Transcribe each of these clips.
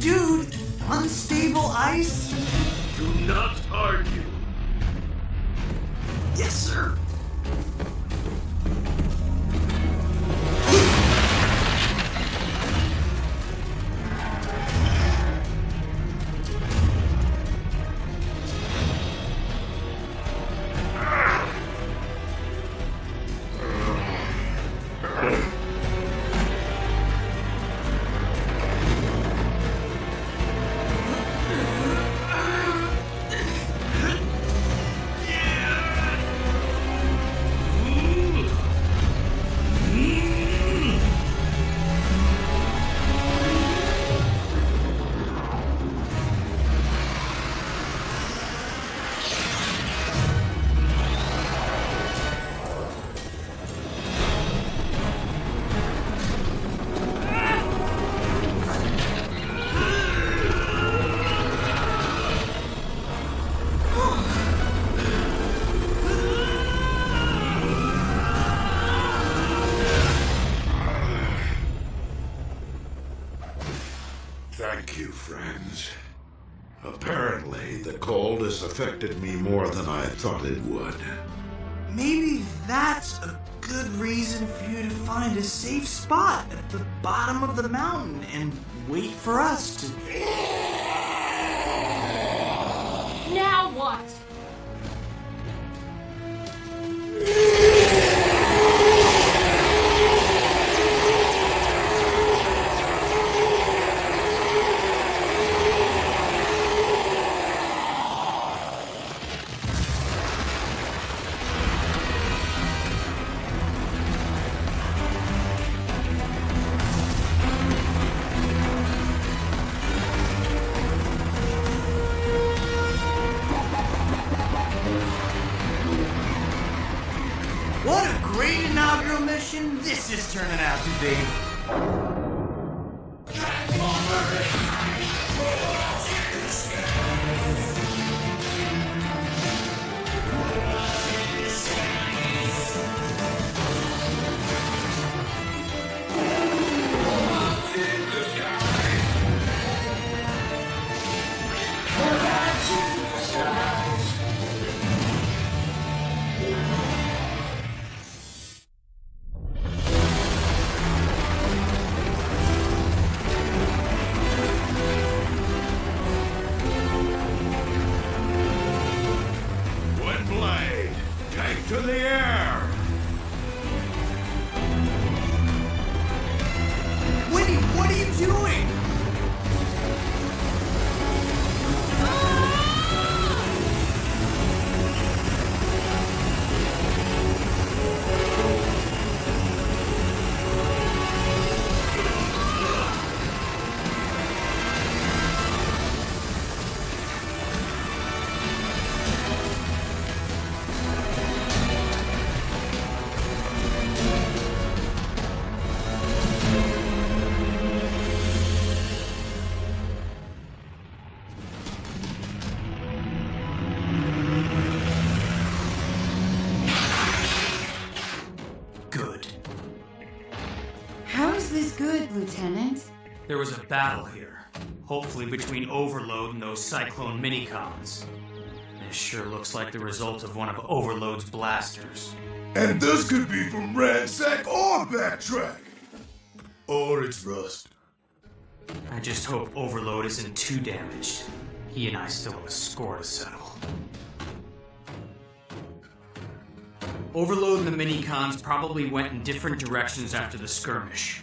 Dude, unstable ice? Do not argue. Yes, sir. Thank you, friends. Apparently, the cold has affected me more than I thought it would. Maybe that's a good reason for you to find a safe spot at the bottom of the mountain and wait for us to... Now what? What a great inaugural mission this is turning out to be. Windblade, take to the air! Winnie, what are you doing? Good. How is this good, Lieutenant? There was a battle here, hopefully between Overload and those Cyclone Minicons. This sure looks like the result of one of Overload's blasters. And this could be from Ransack or Backtrack. Or it's Rust. I just hope Overload isn't too damaged. He and I still have a score to settle. Overload and the Minicons probably went in different directions after the skirmish.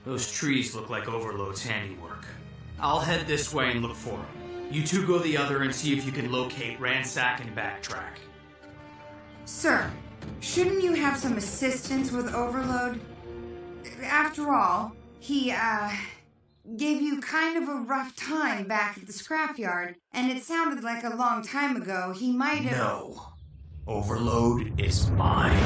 Those trees look like Overload's handiwork. I'll head this way and look for him. You two go the other and see if you can locate Ransack and Backtrack. Sir, shouldn't you have some assistance with Overload? After all, he, gave you kind of a rough time back at the scrapyard, and it sounded like a long time ago he might have... No. Overload is mine.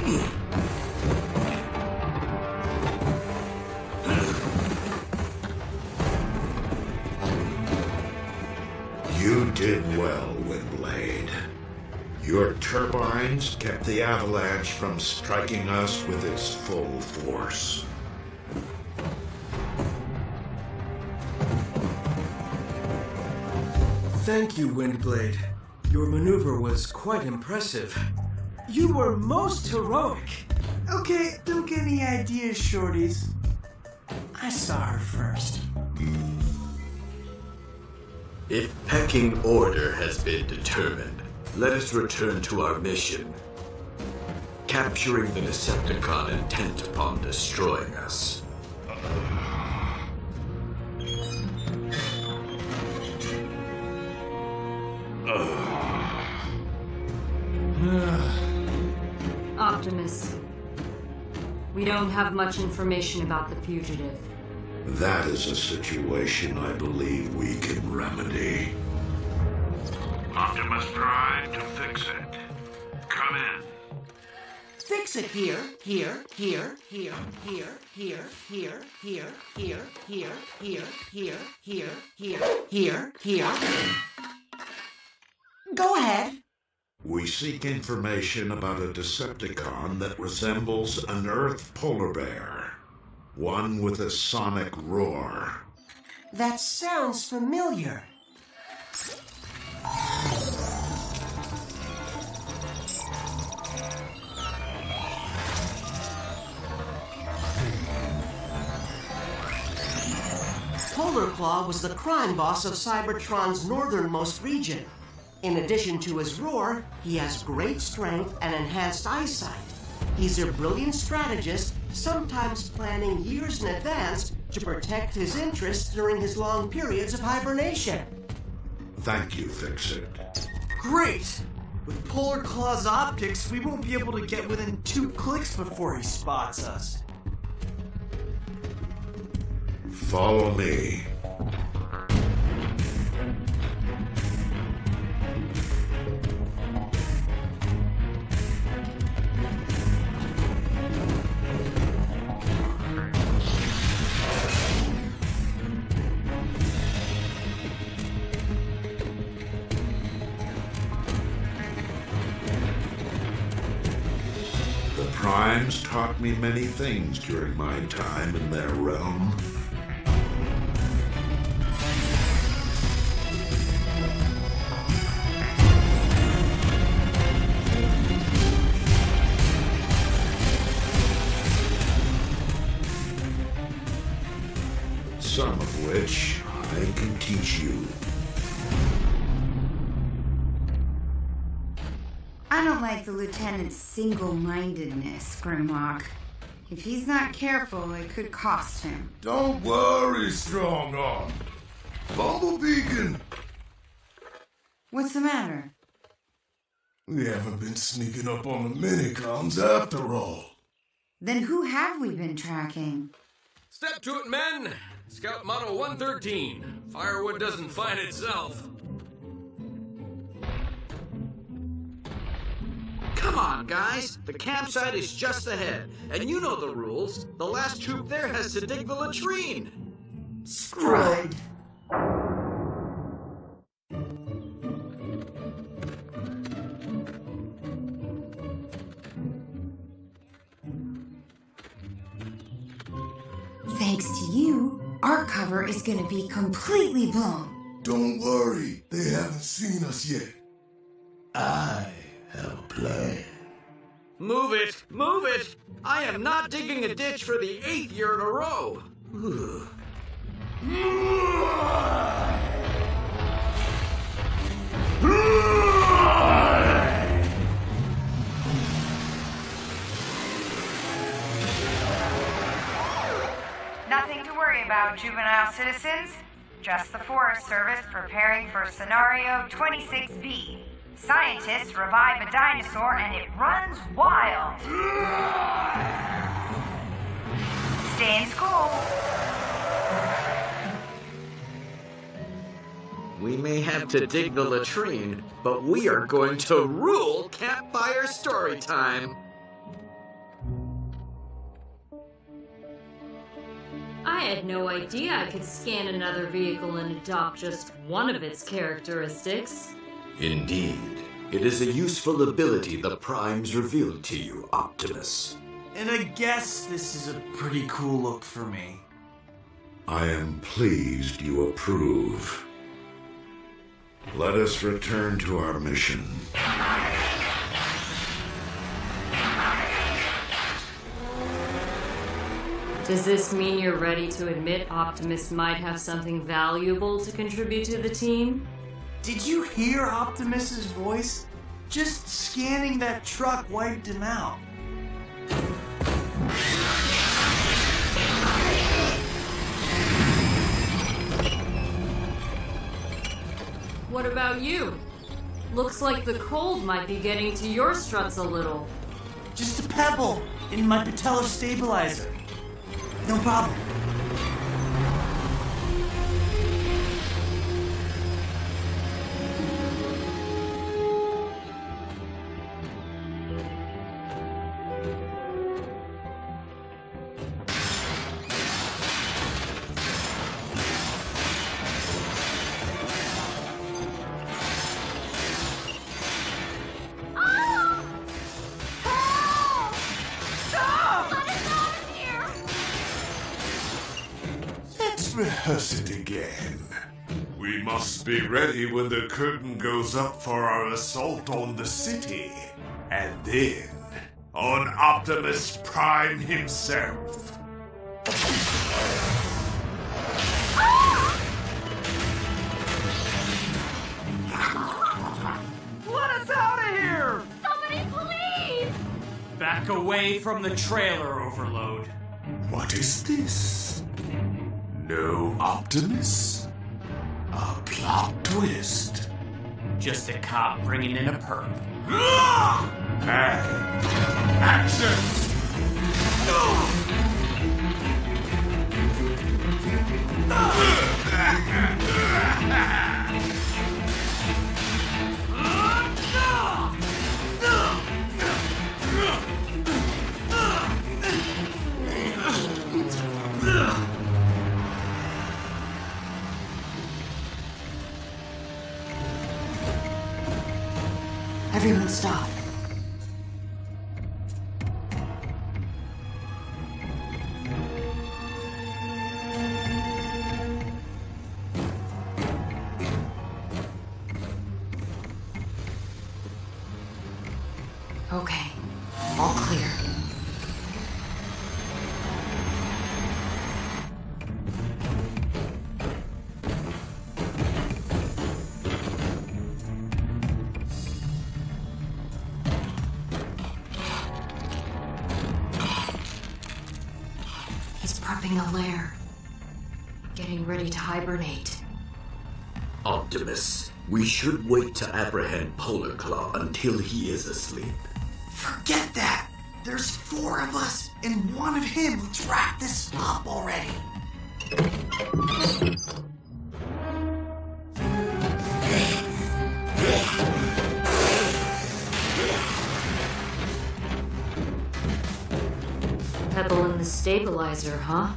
You did well, Windblade. Your turbines kept the avalanche from striking us with its full force. Thank you, Windblade. Your maneuver was quite impressive. You were most heroic. Okay, don't get any ideas, shorties. I saw her first. If pecking order has been determined, let us return to our mission. Capturing the Decepticon intent upon destroying us. Optimus. We don't have much information about the fugitive. That is a situation I believe we can remedy. Optimus Prime to fix it. Come in. Fix it here, here, here, here, here, here, here, here, here, here, here, here, here, here, here, here. Go ahead. We seek information about a Decepticon that resembles an Earth polar bear. One with a sonic roar. That sounds familiar. Polar Claw was the crime boss of Cybertron's northernmost region. In addition to his roar, he has great strength and enhanced eyesight. He's a brilliant strategist, sometimes planning years in advance to protect his interests during his long periods of hibernation. Thank you, Fix-It. Great! With Polar Claw's optics, we won't be able to get within 2 clicks before he spots us. Follow me. The Primes taught me many things during my time in their realm. Some of which I can teach you. I don't like the lieutenant's single-mindedness, Grimlock. If he's not careful, it could cost him. Don't worry, Strong Arm. Bumblebeacon! What's the matter? We haven't been sneaking up on the minicons after all. Then who have we been tracking? Step to it, men! Scout Motto 113. Firewood doesn't find itself. Come on, guys. The campsite is just ahead. And you know the rules. The last troop there has to dig the latrine. Stride. Thanks to you, our cover is gonna be completely blown. Don't worry, they haven't seen us yet. I have a plan. Move it! Move it! I am not digging a ditch for the 8th year in a row. Nothing to worry about, juvenile citizens. Just the Forest Service preparing for Scenario 26B. Scientists revive a dinosaur and it runs wild. Stay in school. We may have to dig the latrine, but we are going to rule Campfire Storytime. had no idea I could scan another vehicle and adopt just one of its characteristics. Indeed. It is a useful ability the Primes revealed to you, Optimus. And I guess this is a pretty cool look for me. I am pleased you approve. Let us return to our mission. Does this mean you're ready to admit Optimus might have something valuable to contribute to the team? Did you hear Optimus's voice? Just scanning that truck wiped him out. What about you? Looks like the cold might be getting to your struts a little. Just a pebble in my patellar stabilizer. No problem. Rehearse it again. We must be ready when the curtain goes up for our assault on the city. And then, on Optimus Prime himself. Let us out of here! Somebody please! Back away from the trailer, Overload. What is this? No Optimus? A plot twist. Just a cop bringing in a perp. And action! Everyone stop. Okay, all clear. He's prepping a lair. Getting ready to hibernate. Optimus, we should wait to apprehend Polar Claw until he is asleep. Forget that! There's 4 of us and 1 of him. Let's wrap this up already. Pebble in the stabilizer, huh?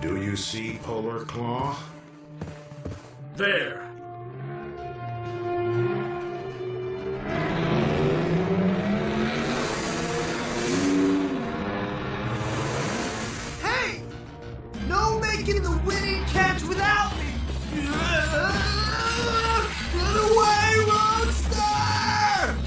Do you see Polar Claw? There. Hey! No making the winning catch without me! Run away, Roadster!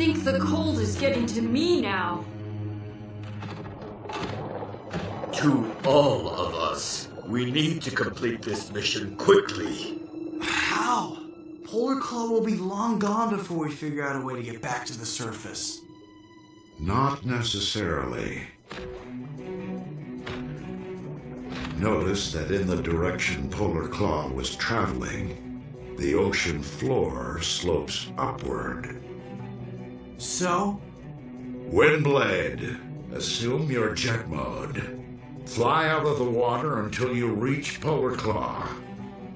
think the cold is getting to me now. To all of us, we need to complete this mission quickly. How? Polar Claw will be long gone before we figure out a way to get back to the surface. Not necessarily. Notice that in the direction Polar Claw was traveling, the ocean floor slopes upward. So? Windblade, assume your jet mode. Fly out of the water until you reach Polar Claw.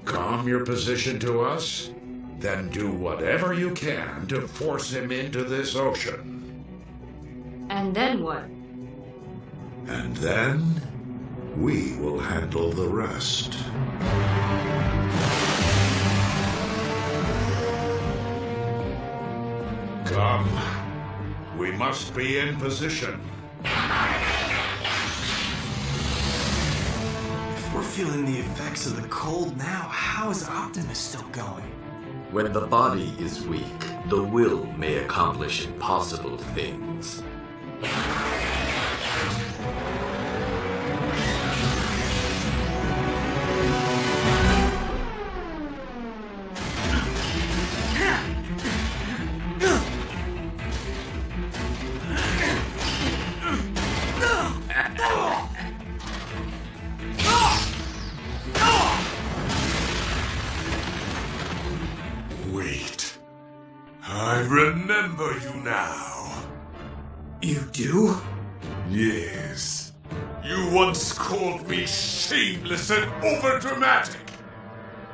Calm your position to us, then do whatever you can to force him into this ocean. And then what? And then, we will handle the rest. Come. We must be in position. If we're feeling the effects of the cold now, how is Optimus still going? When the body is weak, the will may accomplish impossible things. Wait. I remember you now. You do? Yes. You once called me shameless and overdramatic.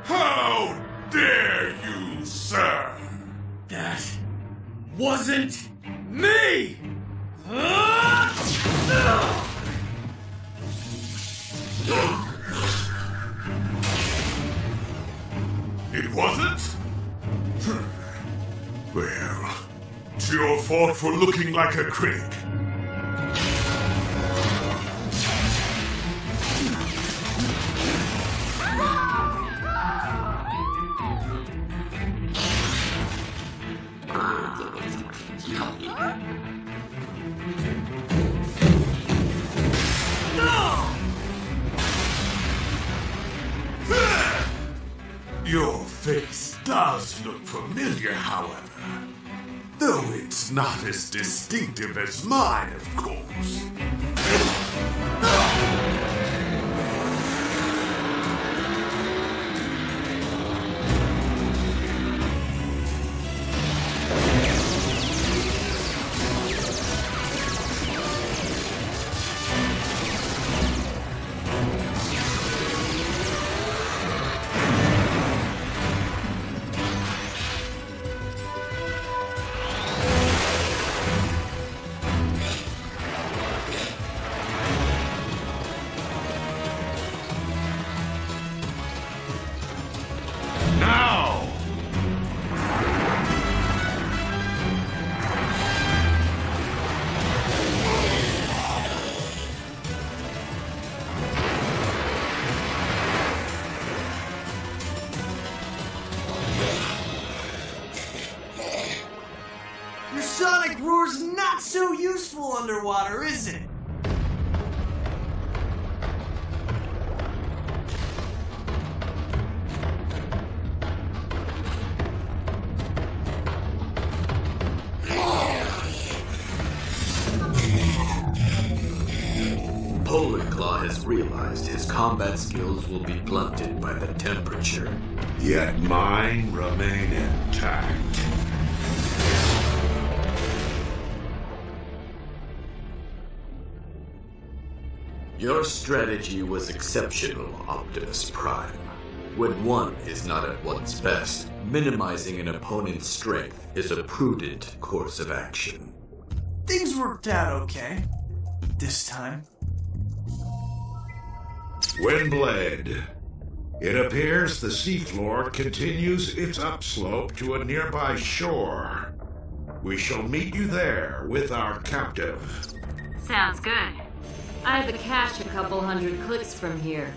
How dare you, sir? That wasn't me! It wasn't? Well, it's your fault for looking like a critic. Your face does look familiar, however. Though it's not as distinctive as mine, of course. Your sonic roar's not so useful underwater, is it? Polar Claw has realized his combat skills will be blunted by the temperature. Yet mine remain intact. Your strategy was exceptional, Optimus Prime. When one is not at one's best, minimizing an opponent's strength is a prudent course of action. Things worked out okay. This time. Windblade. It appears the seafloor continues its upslope to a nearby shore. We shall meet you there with our captive. Sounds good. I have a cache a couple hundred clicks from here.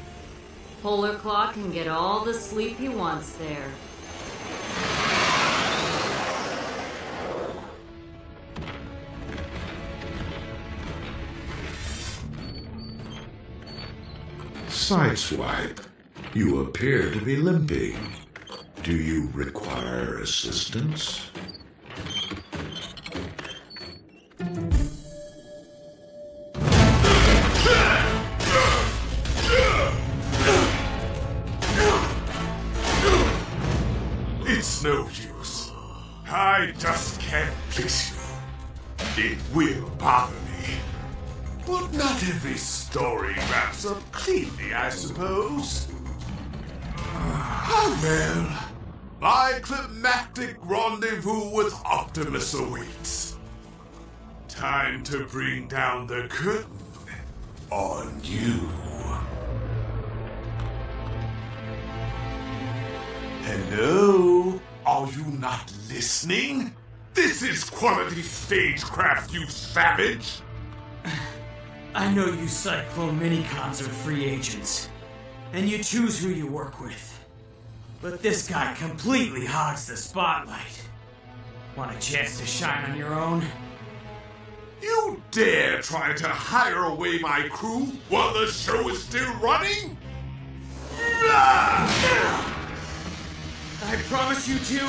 Polar Claw can get all the sleep he wants there. Sideswipe, you appear to be limping. Do you require assistance? It's no use. I just can't fix you. It will bother me. But not every story wraps up cleanly, I suppose. Well, my climactic rendezvous with Optimus awaits. Time to bring down the curtain on you. Hello? Are you not listening? This is quality stagecraft, you savage! I know you Cyclone Minicons are free agents, and you choose who you work with. But this guy completely hogs the spotlight. Want a chance to shine on your own? You dare try to hire away my crew while the show is still running? I promise you two,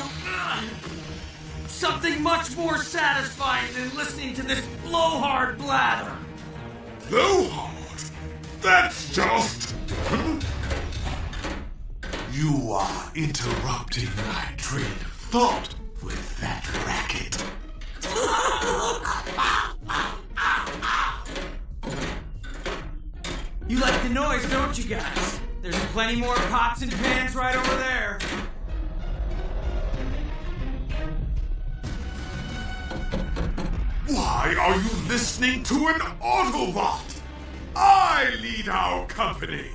something much more satisfying than listening to this blowhard blather. Blowhard? That's just... You are interrupting my train of thought with that racket. You like the noise, don't you guys? There's plenty more pots and pans right over there. Why are you listening to an Autobot? I lead our company.